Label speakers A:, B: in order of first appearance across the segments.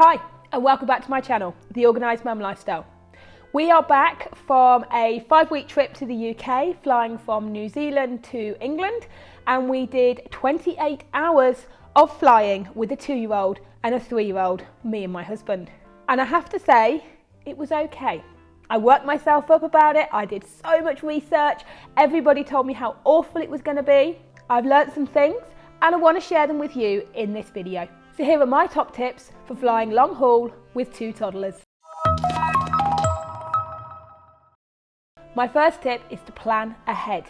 A: Hi, and welcome back to my channel, The Organised Mum Lifestyle. We are back from a 5-week trip to the UK, flying from New Zealand to England, and we did 28 hours of flying with a 2-year-old and a 3-year-old, me and my husband. And I have to say, it was okay. I worked myself up about it, I did so much research, everybody told me how awful it was going to be. I've learnt some things, and I want to share them with you in this video. So here are my top tips for flying long haul with 2 toddlers. My first tip is to plan ahead.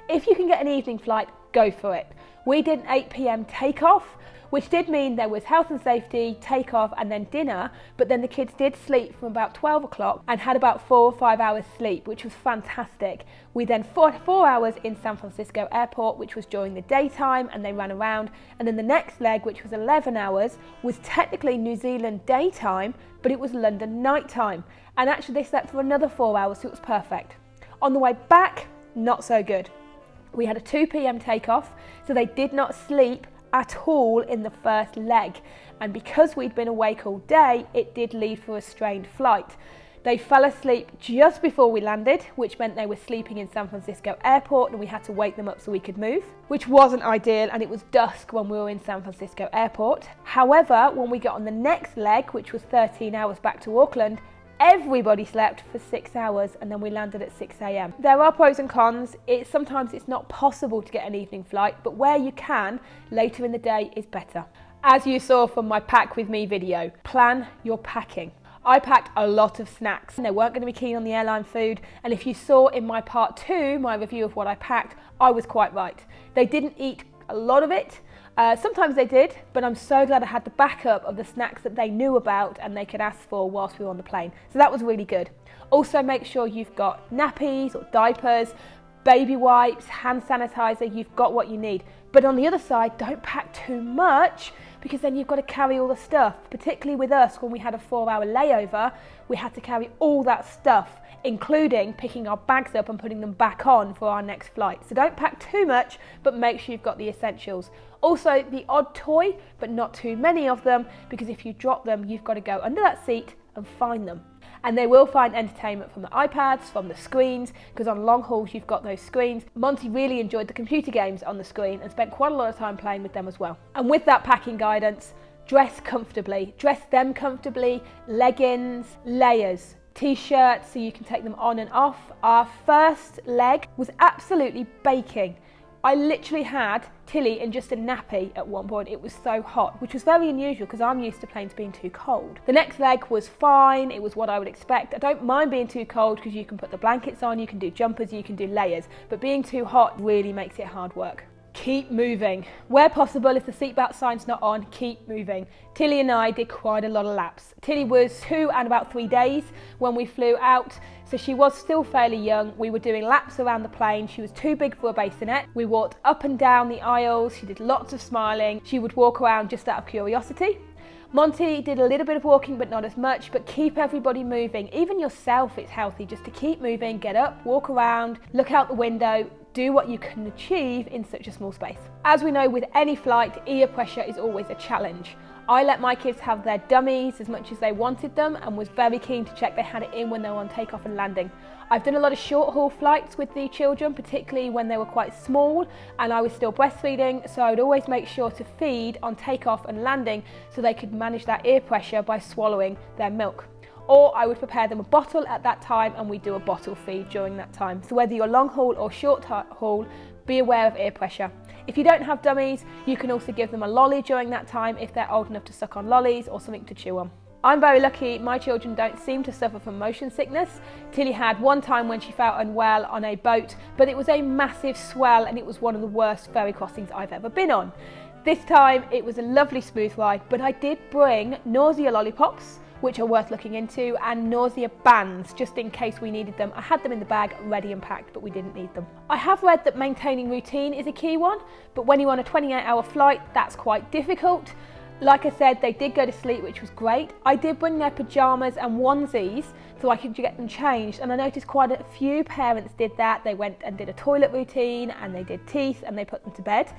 A: If you can get an evening flight, go for it. We did an 8 p.m. takeoff, which did mean there was health and safety, takeoff and then dinner, but then the kids did sleep from about 12 o'clock and had about 4 or 5 hours sleep, which was fantastic. We then 4 hours in San Francisco airport, which was during the daytime, and they ran around. And then the next leg, which was 11 hours, was technically New Zealand daytime, but it was London nighttime. And actually they slept for another 4 hours, so it was perfect. On the way back, not so good. We had a 2 p.m. takeoff, so they did not sleep at all in the first leg. And because we'd been awake all day, it did lead for a strained flight. They fell asleep just before we landed, which meant they were sleeping in San Francisco airport and we had to wake them up so we could move, which wasn't ideal, and it was dusk when we were in San Francisco airport. However, when we got on the next leg, which was 13 hours back to Auckland, everybody slept for 6 hours and then we landed at 6 a.m. There are pros and cons. Sometimes it's not possible to get an evening flight, but where you can, later in the day is better. As you saw from my pack with me video, plan your packing. I packed a lot of snacks. They weren't going to be keen on the airline food, and if you saw in my part 2, my review of what I packed, I was quite right. They didn't eat a lot of it. Sometimes they did, but I'm so glad I had the backup of the snacks that they knew about and they could ask for whilst we were on the plane. So that was really good. Also make sure you've got nappies or diapers, baby wipes, hand sanitizer, you've got what you need. But on the other side, don't pack too much, because then you've got to carry all the stuff. Particularly with us, when we had a 4-hour layover, we had to carry all that stuff, including picking our bags up and putting them back on for our next flight. So don't pack too much, but make sure you've got the essentials. Also, the odd toy, but not too many of them, because if you drop them, you've got to go under that seat and find them. And they will find entertainment from the iPads, from the screens, because on long hauls you've got those screens. Monty really enjoyed the computer games on the screen and spent quite a lot of time playing with them as well. And with that packing guidance, dress comfortably. Dress them comfortably, leggings, layers, t-shirts so you can take them on and off. Our first leg was absolutely baking. I literally had Tilly in just a nappy at one point. It was so hot, which was very unusual because I'm used to planes being too cold. The next leg was fine. It was what I would expect. I don't mind being too cold because you can put the blankets on, you can do jumpers, you can do layers, but being too hot really makes it hard work. Keep moving. Where possible, if the seatbelt sign's not on, keep moving. Tilly and I did quite a lot of laps. Tilly was 2 and about 3 days when we flew out, so she was still fairly young. We were doing laps around the plane. She was too big for a bassinet. We walked up and down the aisles. She did lots of smiling. She would walk around just out of curiosity. Monty did a little bit of walking, but not as much, but keep everybody moving. Even yourself, it's healthy just to keep moving, get up, walk around, look out the window, do what you can achieve in such a small space. As we know, with any flight, ear pressure is always a challenge. I let my kids have their dummies as much as they wanted them and was very keen to check they had it in when they were on takeoff and landing. I've done a lot of short haul flights with the children, particularly when they were quite small and I was still breastfeeding, so I would always make sure to feed on takeoff and landing so they could manage that ear pressure by swallowing their milk. Or I would prepare them a bottle at that time and we do a bottle feed during that time. So whether you're long haul or short haul, be aware of ear pressure. If you don't have dummies, you can also give them a lolly during that time if they're old enough to suck on lollies or something to chew on. I'm very lucky, my children don't seem to suffer from motion sickness. Tilly had one time when she felt unwell on a boat, but it was a massive swell and it was one of the worst ferry crossings I've ever been on. This time it was a lovely smooth ride, but I did bring nausea lollipops, which are worth looking into, and nausea bands, just in case we needed them. I had them in the bag, ready and packed, but we didn't need them. I have read that maintaining routine is a key one, but when you're on a 28-hour flight, that's quite difficult. Like I said, they did go to sleep, which was great. I did bring their pajamas and onesies so I could get them changed, and I noticed quite a few parents did that. They went and did a toilet routine, and they did teeth, and they put them to bed.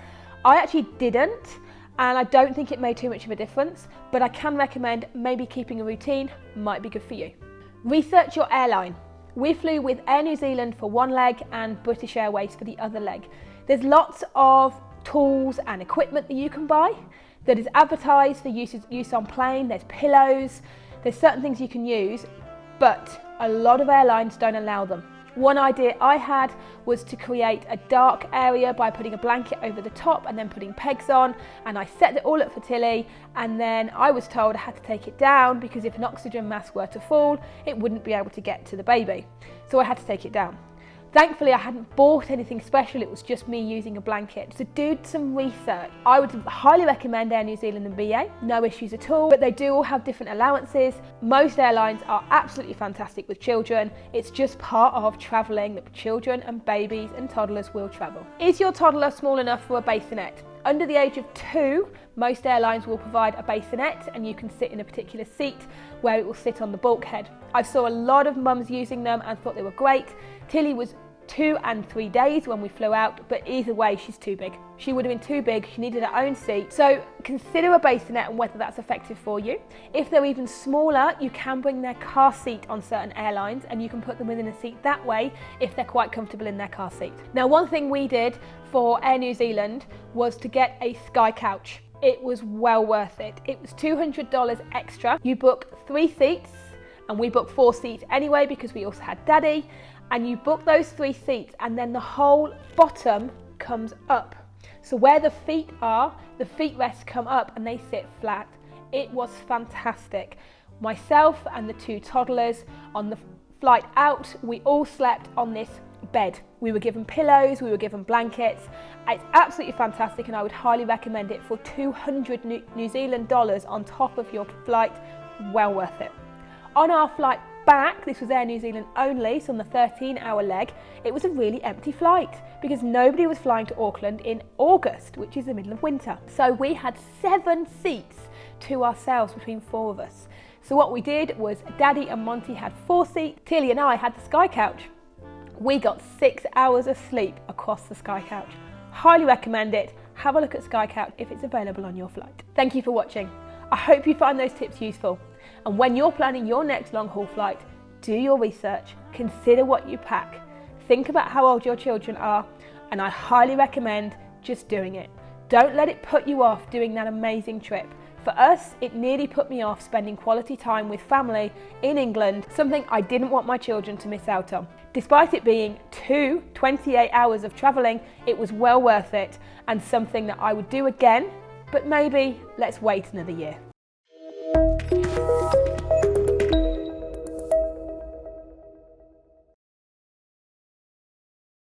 A: I actually didn't. and I don't think it made too much of a difference, but I can recommend maybe keeping a routine might be good for you. Research your airline. We flew with Air New Zealand for one leg and British Airways for the other leg. There's lots of tools and equipment that you can buy that is advertised for use on plane. There's pillows, there's certain things you can use, but a lot of airlines don't allow them. One idea I had was to create a dark area by putting a blanket over the top and then putting pegs on, and I set it all up for Tilly, and then I was told I had to take it down because if an oxygen mask were to fall, it wouldn't be able to get to the baby. So I had to take it down. Thankfully, I hadn't bought anything special, it was just me using a blanket. So do some research. I would highly recommend Air New Zealand and BA, no issues at all, but they do all have different allowances. Most airlines are absolutely fantastic with children. It's just part of travelling that children and babies and toddlers will travel. Is your toddler small enough for a bassinet? Under the age of 2, most airlines will provide a bassinet and you can sit in a particular seat where it will sit on the bulkhead. I saw a lot of mums using them and thought they were great. Tilly was 2 and 3 days when we flew out, but either way she's too big. She would have been too big, she needed her own seat. So consider a bassinet and whether that's effective for you. If they're even smaller, you can bring their car seat on certain airlines and you can put them within a seat that way if they're quite comfortable in their car seat. Now, one thing we did for Air New Zealand was to get a sky couch. It was well worth it. It was $200 extra. You book 3 seats and we booked 4 seats anyway because we also had Daddy. And you book those 3 seats and then the whole bottom comes up. So where the feet are, the feet rests come up and they sit flat. It was fantastic. Myself and the 2 toddlers on the flight out, we all slept on this bed. We were given pillows, we were given blankets. It's absolutely fantastic and I would highly recommend it for $200 New Zealand dollars on top of your flight. Well worth it. On our flight back, this was Air New Zealand only, so on the 13-hour leg, it was a really empty flight because nobody was flying to Auckland in August, which is the middle of winter. So we had 7 seats to ourselves between 4 of us. So what we did was Daddy and Monty had 4 seats, Tilly and I had the sky couch. We got 6 hours of sleep across the sky couch. Highly recommend it. Have a look at Sky Couch if it's available on your flight. Thank you for watching. I hope you find those tips useful. And when you're planning your next long haul flight, do your research, consider what you pack, think about how old your children are, and I highly recommend just doing it. Don't let it put you off doing that amazing trip. For us, it nearly put me off spending quality time with family in England, something I didn't want my children to miss out on. Despite it being 28 hours of travelling, it was well worth it and something that I would do again, but maybe let's wait another year.